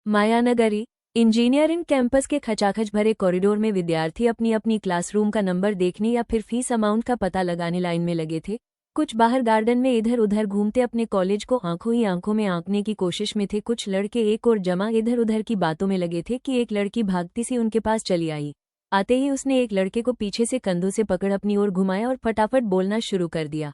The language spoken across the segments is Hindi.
मायानगरी इंजीनियरिंग कैंपस के खचाखच भरे कॉरिडोर में विद्यार्थी अपनी अपनी क्लासरूम का नंबर देखने या फिर फीस अमाउंट का पता लगाने लाइन में लगे थे। कुछ बाहर गार्डन में इधर उधर घूमते अपने कॉलेज को आंखों ही आंखों में आंकने की कोशिश में थे। कुछ लड़के एक और जमा इधर उधर की बातों में लगे थे कि एक लड़की भागती सी उनके पास चली आई। आते ही उसने एक लड़के को पीछे से कंधों से पकड़ अपनी ओर घुमाया और फटाफट बोलना शुरू कर दिया।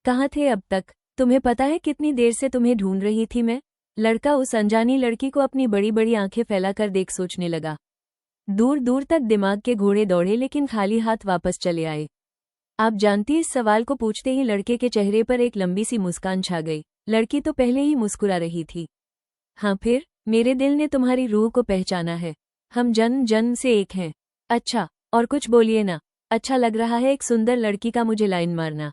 कहाँ थे अब तक? तुम्हें पता है कितनी देर से तुम्हें ढूंढ रही थी मैं? लड़का उस अनजानी लड़की को अपनी बड़ी बड़ी आंखें फैलाकर देख सोचने लगा। दूर दूर तक दिमाग के घोड़े दौड़े लेकिन खाली हाथ वापस चले आए। आप जानती, इस सवाल को पूछते ही लड़के के चेहरे पर एक लंबी सी मुस्कान छा गई। लड़की तो पहले ही मुस्कुरा रही थी। हाँ फिर? मेरे दिल ने तुम्हारी रूह को पहचाना है। हम जन्म जन्म से एक हैं। अच्छा, और कुछ बोलिए ना। अच्छा लग रहा है एक सुंदर लड़की का मुझे लाइन मारना।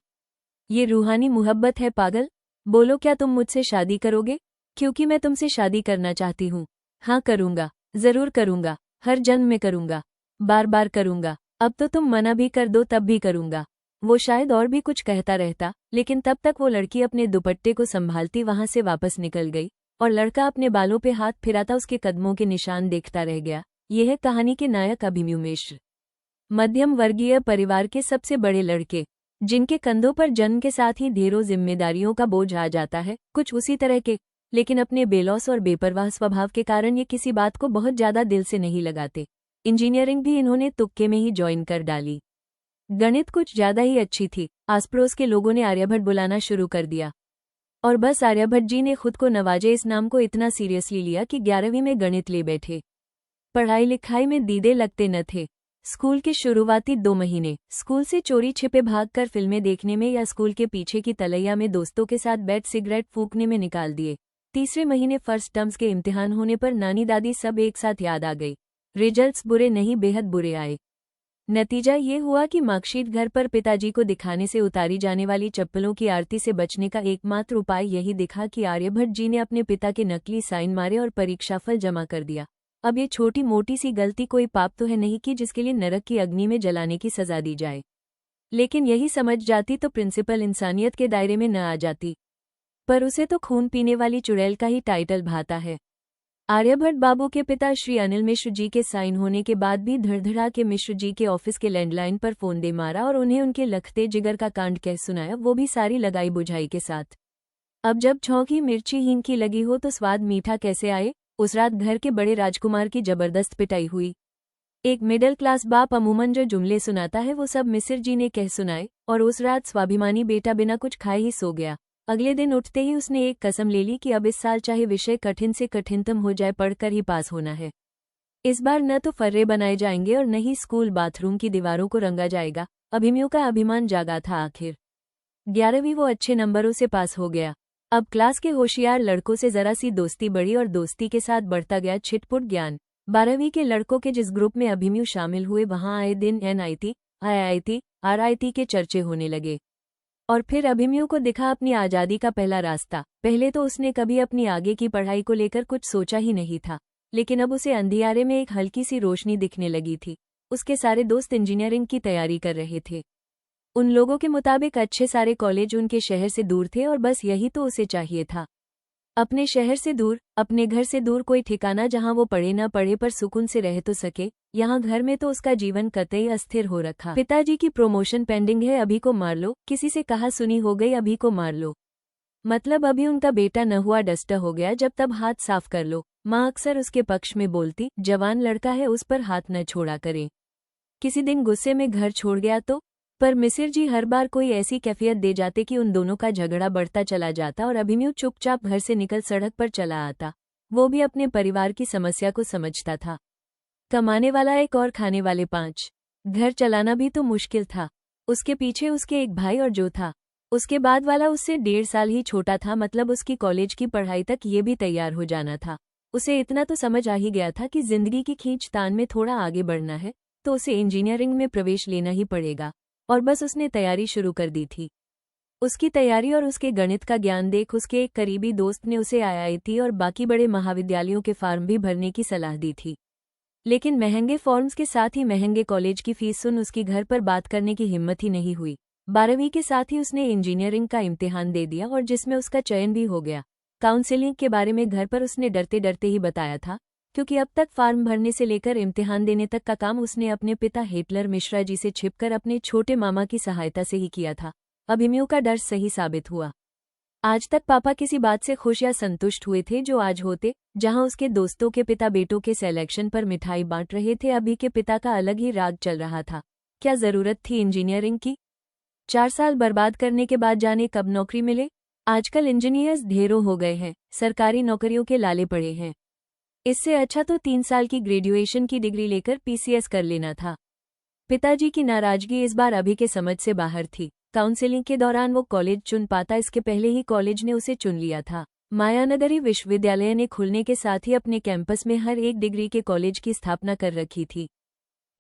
ये रूहानी मुहब्बत है पागल। बोलो, क्या तुम मुझसे शादी करोगे? क्योंकि मैं तुमसे शादी करना चाहती हूँ। हाँ करूँगा, जरूर करूँगा, हर जन्म में करूँगा, बार बार करूँगा। अब तो तुम मना भी कर दो तब भी करूँगा। वो शायद और भी कुछ कहता रहता, लेकिन तब तक वो लड़की अपने दुपट्टे को संभालती वहां से वापस निकल गई और लड़का अपने बालों पे हाथ फिराता उसके कदमों के निशान देखता रह गया। यह है कहानी के नायक अभिमन्यु मिश्र, मध्यम वर्गीय परिवार के सबसे बड़े लड़के, जिनके कंधों पर जन्म के साथ ही ढेरों जिम्मेदारियों का बोझ आ जाता है। कुछ उसी तरह के, लेकिन अपने बेलौस और बेपरवाह स्वभाव के कारण ये किसी बात को बहुत ज्यादा दिल से नहीं लगाते। इंजीनियरिंग भी इन्होंने तुक्के में ही ज्वाइन कर डाली। गणित कुछ ज्यादा ही अच्छी थी। आस पड़ोस के लोगों ने आर्यभट्ट बुलाना शुरू कर दिया और बस आर्यभट्ट जी ने खुद को नवाजे इस नाम को इतना सीरियसली लिया कि 11वीं में गणित ले बैठे। पढ़ाई लिखाई में दीदे लगते न थे। स्कूल के शुरुआती 2 महीने स्कूल से चोरी छिपे भागकर फिल्में देखने में या स्कूल के पीछे की तलैया में दोस्तों के साथ बैठ सिगरेट फूंकने में निकाल दिए। तीसरे महीने फर्स्ट टर्म्स के इम्तिहान होने पर नानी दादी सब एक साथ याद आ गई। रिजल्ट्स बुरे नहीं बेहद बुरे आए। नतीजा ये हुआ कि मार्कशीट घर पर पिताजी को दिखाने से उतारी जाने वाली चप्पलों की आरती से बचने का एकमात्र उपाय यही दिखा कि आर्यभट्ट जी ने अपने पिता के नकली साइन मारे और परीक्षाफल जमा कर दिया। अब ये छोटी मोटी सी गलती कोई पाप तो है नहीं कि जिसके लिए नरक की अग्नि में जलाने की सजा दी जाए। लेकिन यही समझ जाती तो प्रिंसिपल इंसानियत के दायरे में न आ जाती, पर उसे तो खून पीने वाली चुड़ैल का ही टाइटल भाता है। आर्यभट्ट बाबू के पिता श्री अनिल मिश्र जी के साइन होने के बाद भी धड़धड़ा के मिश्र जी के ऑफिस के लैंडलाइन पर फोन दे मारा और उन्हें उनके लखते जिगर का कांड कह सुनाया, वो भी सारी लगाई बुझाई के साथ। अब जब छौंकी मिर्ची हींग की लगी हो तो स्वाद मीठा कैसे आए। उस रात घर के बड़े राजकुमार की जबरदस्त पिटाई हुई। एक मिडिल क्लास बाप अमूमन जो जुमले सुनाता है वो सब मिस्र जी ने कह सुनाए और उस रात स्वाभिमानी बेटा बिना कुछ खाए ही सो गया। अगले दिन उठते ही उसने एक कसम ले ली कि अब इस साल चाहे विषय कठिन से कठिनतम हो जाए पढ़कर ही पास होना है। इस बार न तो फर्रे बनाए जाएंगे और न ही स्कूल बाथरूम की दीवारों को रंगा जाएगा। अभिमन्यु का अभिमान जागा था। आखिर 11वीं वो अच्छे नंबरों से पास हो गया। अब क्लास के होशियार लड़कों से जरा सी दोस्ती बढ़ी और दोस्ती के साथ बढ़ता गया छिटपुट ज्ञान। 12वीं के लड़कों के जिस ग्रुप में अभिमन्यु शामिल हुए वहां आए दिन NIT, IIT, RIT के चर्चे होने लगे। और फिर अभिमन्यु को दिखा अपनी आज़ादी का पहला रास्ता। पहले तो उसने कभी अपनी आगे की पढ़ाई को लेकर कुछ सोचा ही नहीं था, लेकिन अब उसे अंधियारे में एक हल्की सी रोशनी दिखने लगी थी। उसके सारे दोस्त इंजीनियरिंग की तैयारी कर रहे थे। उन लोगों के मुताबिक अच्छे सारे कॉलेज उनके शहर से दूर थे और बस यही तो उसे चाहिए था। अपने शहर से दूर, अपने घर से दूर कोई ठिकाना जहां वो पढ़े न पढ़े पर सुकून से रह तो सके। यहाँ घर में तो उसका जीवन कतई अस्थिर हो रखा। पिताजी की प्रमोशन पेंडिंग है, अभी को मार लो। किसी से कहा सुनी हो गई, अभी को मार लो। मतलब अभी उनका बेटा न हुआ डस्टर हो गया, जब तब हाथ साफ कर लो। माँ अक्सर उसके पक्ष में बोलती, जवान लड़का है उस पर हाथ न छोड़ा करे। किसी दिन गुस्से में घर छोड़ गया तो, पर मिसिर जी हर बार कोई ऐसी कैफियत दे जाते कि उन दोनों का झगड़ा बढ़ता चला जाता और अभिमन्यु चुपचाप घर से निकल सड़क पर चला आता। वो भी अपने परिवार की समस्या को समझता था। कमाने वाला एक और खाने वाले 5। घर चलाना भी तो मुश्किल था। उसके पीछे उसके एक भाई और जो था उसके बाद वाला उससे 1.5 साल ही छोटा था, मतलब उसकी कॉलेज की पढ़ाई तक ये भी तैयार हो जाना था। उसे इतना तो समझ आ ही गया था कि जिंदगी की खींचतान में थोड़ा आगे बढ़ना है तो उसे इंजीनियरिंग में प्रवेश लेना ही पड़ेगा, और बस उसने तैयारी शुरू कर दी थी। उसकी तैयारी और उसके गणित का ज्ञान देख उसके एक करीबी दोस्त ने उसे IIT और बाकी बड़े महाविद्यालयों के फार्म भी भरने की सलाह दी थी। लेकिन महंगे फॉर्म्स के साथ ही महंगे कॉलेज की फीस सुन उसकी घर पर बात करने की हिम्मत ही नहीं हुई। 12वीं के साथ ही उसने इंजीनियरिंग का इम्तिहान दे दिया और जिसमें उसका चयन भी हो गया। काउंसलिंग के बारे में घर पर उसने डरते डरते ही बताया था, क्योंकि अब तक फॉर्म भरने से लेकर इम्तिहान देने तक का काम उसने अपने पिता हिटलर मिश्रा जी से छिपकर अपने छोटे मामा की सहायता से ही किया था। अभिमन्यु का डर सही साबित हुआ। आज तक पापा किसी बात से खुश या संतुष्ट हुए थे जो आज होते, जहां उसके दोस्तों के पिता बेटों के सिलेक्शन पर मिठाई बांट रहे थे, अभी के पिता का अलग ही राग चल रहा था। क्या जरूरत थी इंजीनियरिंग की? 4 साल बर्बाद करने के बाद जाने कब नौकरी मिले। आजकल इंजीनियर्स ढेरों हो गए हैं, सरकारी नौकरियों के लाले पड़े हैं। इससे अच्छा तो 3 साल की ग्रेजुएशन की डिग्री लेकर पीसीएस कर लेना था। पिताजी की नाराजगी इस बार अभी के समझ से बाहर थी। काउंसलिंग के दौरान वो कॉलेज चुन पाता, इसके पहले ही कॉलेज ने उसे चुन लिया था। मायानगरी विश्वविद्यालय ने खुलने के साथ ही अपने कैंपस में हर एक डिग्री के कॉलेज की स्थापना कर रखी थी।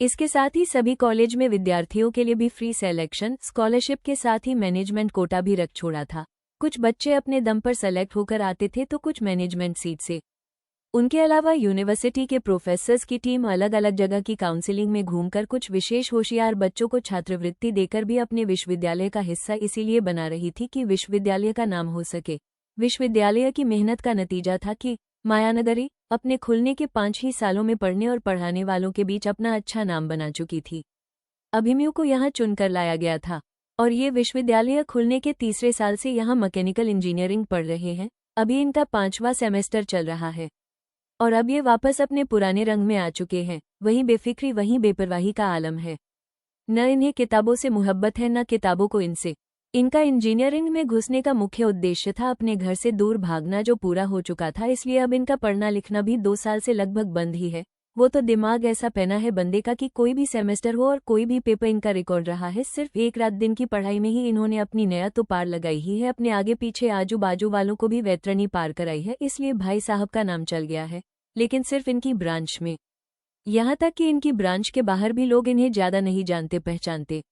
इसके साथ ही सभी कॉलेज में विद्यार्थियों के लिए भी फ्री सिलेक्शन, स्कॉलरशिप के साथ ही मैनेजमेंट कोटा भी रख छोड़ा था। कुछ बच्चे अपने दम पर सेलेक्ट होकर आते थे तो कुछ मैनेजमेंट सीट से। उनके अलावा यूनिवर्सिटी के प्रोफेसर्स की टीम अलग अलग जगह की काउंसलिंग में घूमकर कुछ विशेष होशियार बच्चों को छात्रवृत्ति देकर भी अपने विश्वविद्यालय का हिस्सा इसीलिए बना रही थी कि विश्वविद्यालय का नाम हो सके। विश्वविद्यालय की मेहनत का नतीजा था कि मायानगरी अपने खुलने के 5 ही सालों में पढ़ने और पढ़ाने वालों के बीच अपना अच्छा नाम बना चुकी थी। अभिमन्यु को यहाँ चुनकर लाया गया था और ये विश्वविद्यालय खुलने के तीसरे साल से यहाँ मैकेनिकल इंजीनियरिंग पढ़ रहे हैं। अभी इनका 5वां सेमेस्टर चल रहा है और अब ये वापस अपने पुराने रंग में आ चुके हैं। वहीं बेफिक्री, वहीं बेपरवाही का आलम है। न इन्हें किताबों से मुहब्बत है, न किताबों को इनसे। इनका इंजीनियरिंग में घुसने का मुख्य उद्देश्य था अपने घर से दूर भागना, जो पूरा हो चुका था। इसलिए अब इनका पढ़ना लिखना भी 2 साल से लगभग बंद ही है। वो तो दिमाग ऐसा पहना है बंदे का कि कोई भी सेमेस्टर हो और कोई भी पेपर इनका रिकॉर्ड रहा है। सिर्फ एक रात दिन की पढ़ाई में ही इन्होंने अपनी नया तो पार लगाई ही है, अपने आगे पीछे आजू बाजू वालों को भी वैतरणी पार कराई है। इसलिए भाई साहब का नाम चल गया है, लेकिन सिर्फ इनकी ब्रांच में। यहाँ तक कि इनकी ब्रांच के बाहर भी लोग इन्हें ज्यादा नहीं जानते पहचानते,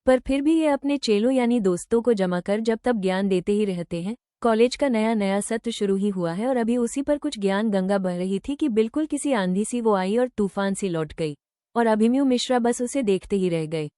पर फिर भी ये अपने चेलों यानी दोस्तों को जमा कर जब तब ज्ञान देते ही रहते हैं। कॉलेज का नया नया सत्र शुरू ही हुआ है और अभी उसी पर कुछ ज्ञान गंगा बह रही थी कि बिल्कुल किसी आंधी सी वो आई और तूफान सी लौट गई और अभिमन्यु मिश्रा बस उसे देखते ही रह गए।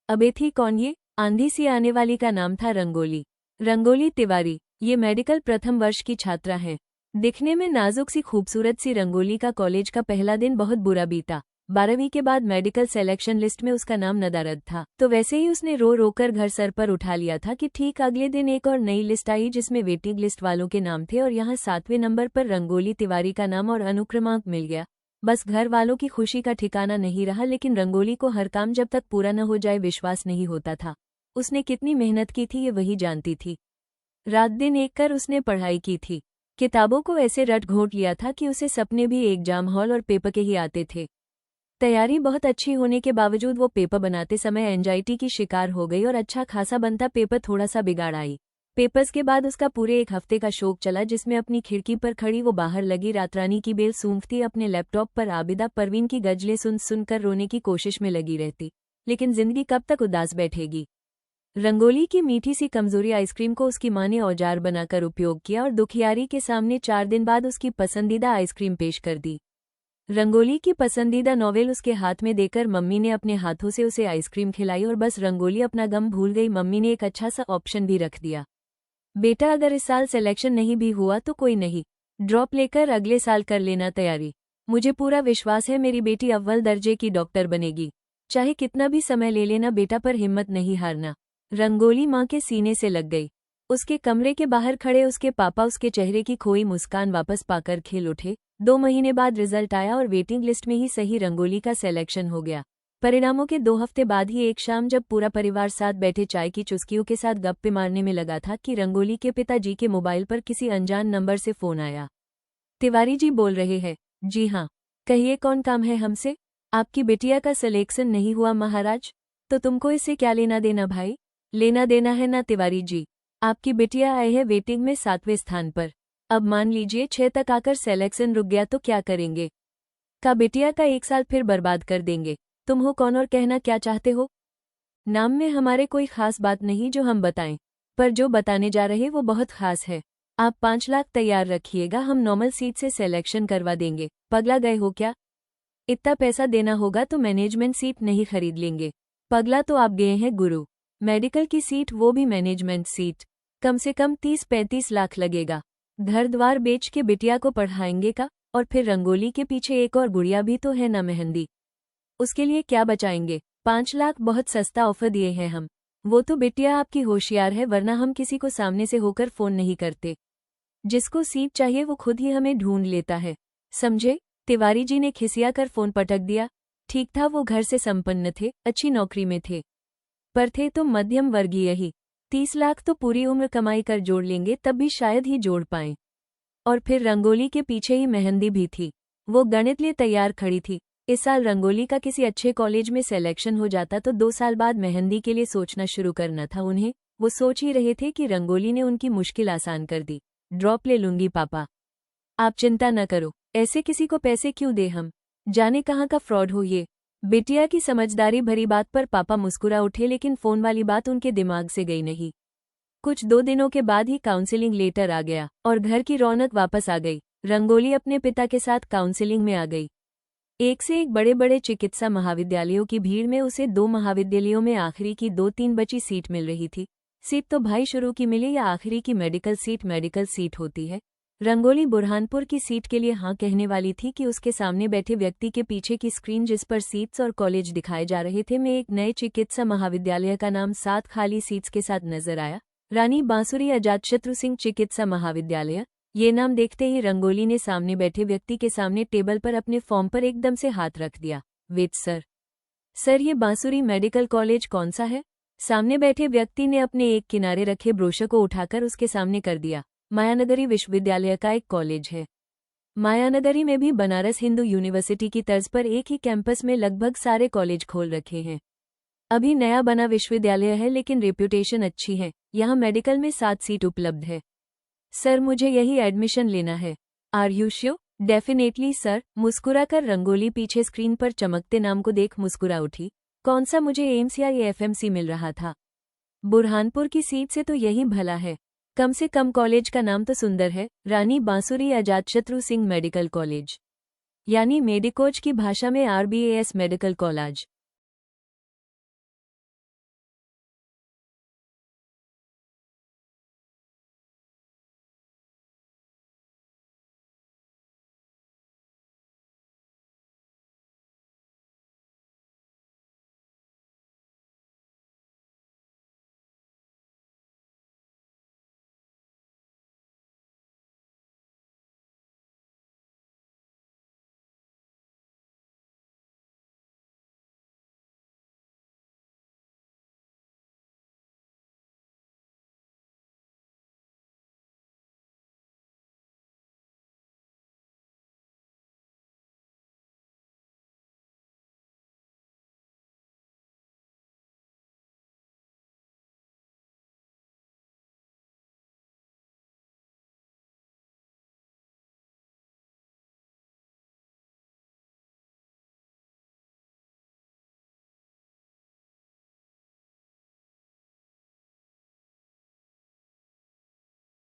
अबे थी कौन ये आंधी सी आने वाली? का नाम था रंगोली। रंगोली तिवारी। ये मेडिकल प्रथम वर्ष की छात्रा है। दिखने में नाजुक सी खूबसूरत सी रंगोली का कॉलेज का पहला दिन बहुत बुरा बीता। 12वीं के बाद मेडिकल सिलेक्शन लिस्ट में उसका नाम नदारद था, तो वैसे ही उसने रो रो कर घर सर पर उठा लिया था कि ठीक अगले दिन एक और नई लिस्ट आई जिसमें वेटिंग लिस्ट वालों के नाम थे और यहाँ 7वें नंबर पर रंगोली तिवारी का नाम और अनुक्रमांक मिल गया। बस घर वालों की खुशी का ठिकाना नहीं रहा, लेकिन रंगोली को हर काम जब तक पूरा न हो जाए विश्वास नहीं होता था। उसने कितनी मेहनत की थी ये वही जानती थी। रात दिन एक कर उसने पढ़ाई की थी, किताबों को ऐसे रट घोंट लिया था कि उसे सपने भी एग्जाम हॉल और पेपर के ही आते थे। तैयारी बहुत अच्छी होने के बावजूद वो पेपर बनाते समय एंजाइटी की शिकार हो गई और अच्छा खासा बनता पेपर थोड़ा सा बिगाड़ आई। पेपर्स के बाद उसका पूरे 1 हफ्ते का शोक चला, जिसमें अपनी खिड़की पर खड़ी वो बाहर लगी रातरानी की बेल सूंघती, अपने लैपटॉप पर आबिदा परवीन की गजलें सुन सुनकर रोने की कोशिश में लगी रहती। लेकिन जिंदगी कब तक उदास बैठेगी। रंगोली की मीठी सी कमजोरी आइसक्रीम को उसकी मां ने औजार बनाकर उपयोग किया और दुखियारी के सामने 4 दिन बाद उसकी पसंदीदा आइसक्रीम पेश कर दी। रंगोली की पसंदीदा नॉवेल उसके हाथ में देकर मम्मी ने अपने हाथों से उसे आइसक्रीम खिलाई और बस रंगोली अपना गम भूल गई। मम्मी ने एक अच्छा सा ऑप्शन भी रख दिया, बेटा अगर इस साल सिलेक्शन नहीं भी हुआ तो कोई नहीं, ड्रॉप लेकर अगले साल कर लेना तैयारी। मुझे पूरा विश्वास है मेरी बेटी अव्वल दर्जे की डॉक्टर बनेगी, चाहे कितना भी समय ले लेना बेटा, पर हिम्मत नहीं हारना। रंगोली माँ के सीने से लग गई। उसके कमरे के बाहर खड़े उसके पापा उसके चेहरे की खोई मुस्कान वापस पाकर खिल उठे। 2 महीने बाद रिजल्ट आया और वेटिंग लिस्ट में ही सही रंगोली का सिलेक्शन हो गया। परिणामों के 2 हफ्ते बाद ही एक शाम जब पूरा परिवार साथ बैठे चाय की चुस्कियों के साथ गप्पे मारने में लगा था कि रंगोली के पिताजी के मोबाइल पर किसी अनजान नंबर से फोन आया। तिवारी जी बोल रहे हैं। जी हाँ, कहिए कौन काम है हमसे? आपकी बिटिया का सिलेक्शन नहीं हुआ महाराज। तो तुमको इससे क्या लेना देना भाई? लेना देना है ना तिवारी जी, आपकी बिटिया आई है वेटिंग में 7वें स्थान पर। अब मान लीजिए 6 तक आकर सिलेक्शन रुक गया तो क्या करेंगे? का बिटिया का 1 साल फिर बर्बाद कर देंगे। तुम हो कौन और कहना क्या चाहते हो? नाम में हमारे कोई खास बात नहीं जो हम बताएं, पर जो बताने जा रहे वो बहुत खास है। आप 5 लाख तैयार रखिएगा, हम नॉर्मल सीट से सिलेक्शन करवा देंगे। पगला गए हो क्या? इतना पैसा देना होगा तो मैनेजमेंट सीट नहीं खरीद लेंगे। पगला तो आप गए हैं गुरु। मेडिकल की सीट, वो भी मैनेजमेंट सीट, कम से कम 30-35 लाख लगेगा। घर द्वार बेच के बिटिया को पढ़ाएंगे का, और फिर रंगोली के पीछे एक और गुड़िया भी तो है ना मेहंदी, उसके लिए क्या बचाएंगे? 5 लाख बहुत सस्ता ऑफर दिए हैं हम। वो तो बिटिया आपकी होशियार है, वरना हम किसी को सामने से होकर फोन नहीं करते। जिसको सीट चाहिए वो खुद ही हमें ढूंढ लेता है, समझे? तिवारी जी ने खिसिया कर फोन पटक दिया। ठीक था, वो घर से संपन्न थे, अच्छी नौकरी में थे, पर थे तो मध्यम वर्गीय ही। 30 लाख तो पूरी उम्र कमाई कर जोड़ लेंगे, तब भी शायद ही जोड़ पाएं। और फिर रंगोली के पीछे ही मेहंदी भी थी, वो गणित लिए तैयार खड़ी थी। इस साल रंगोली का किसी अच्छे कॉलेज में सिलेक्शन हो जाता तो 2 साल बाद मेहंदी के लिए सोचना शुरू करना था उन्हें। वो सोच ही रहे थे कि रंगोली ने उनकी मुश्किल आसान कर दी। ड्रॉप ले लूंगी पापा, आप चिंता न करो, ऐसे किसी को पैसे क्यों दे हम, जाने कहाँ का फ्रॉड हो ये। बिटिया की समझदारी भरी बात पर पापा मुस्कुरा उठे, लेकिन फोन वाली बात उनके दिमाग से गई नहीं। कुछ 2 दिनों के बाद ही काउंसलिंग लेटर आ गया और घर की रौनक वापस आ गई। रंगोली अपने पिता के साथ काउंसलिंग में आ गई। एक से एक बड़े बड़े चिकित्सा महाविद्यालयों की भीड़ में उसे 2 महाविद्यालयों में आखिरी की 2-3 बची सीट मिल रही थी। सीट तो भाई शुरू की मिली या आखिरी की मेडिकल सीट होती है। रंगोली बुरहानपुर की सीट के लिए हाँ कहने वाली थी कि उसके सामने बैठे व्यक्ति के पीछे की स्क्रीन जिस पर सीट्स और कॉलेज दिखाए जा रहे थे, में एक नए चिकित्सा महाविद्यालय का नाम 7 खाली सीट्स के साथ नजर आया, रानी बांसुरी अजातशत्रु सिंह चिकित्सा महाविद्यालय। ये नाम देखते ही रंगोली ने सामने बैठे व्यक्ति के सामने टेबल पर अपने फॉर्म पर एकदम से हाथ रख दिया। वेट सर ये बांसुरी मेडिकल कॉलेज कौन सा है? सामने बैठे व्यक्ति ने अपने एक किनारे रखे ब्रोशर को उठाकर उसके सामने कर दिया। मायानगरी विश्वविद्यालय का एक कॉलेज है। मायानगरी में भी बनारस हिंदू यूनिवर्सिटी की तर्ज पर एक ही कैंपस में लगभग सारे कॉलेज खोल रखे हैं। अभी नया बना विश्वविद्यालय है, लेकिन रेप्यूटेशन अच्छी है। यहाँ मेडिकल में 7 सीट उपलब्ध है। सर मुझे यही एडमिशन लेना है। Are you sure? Definitely sir. मुस्कुराकर रंगोली पीछे स्क्रीन पर चमकते नाम को देख मुस्कुरा उठी। कौन सा, मुझे एम्स या एफएमसी मिल रहा था? बुरहानपुर की सीट से तो यही भला है। कम से कम कॉलेज का नाम तो सुंदर है, रानी बांसुरी अजातशत्रु सिंह मेडिकल कॉलेज, यानी मेडिकोज की भाषा में RBAS मेडिकल कॉलेज।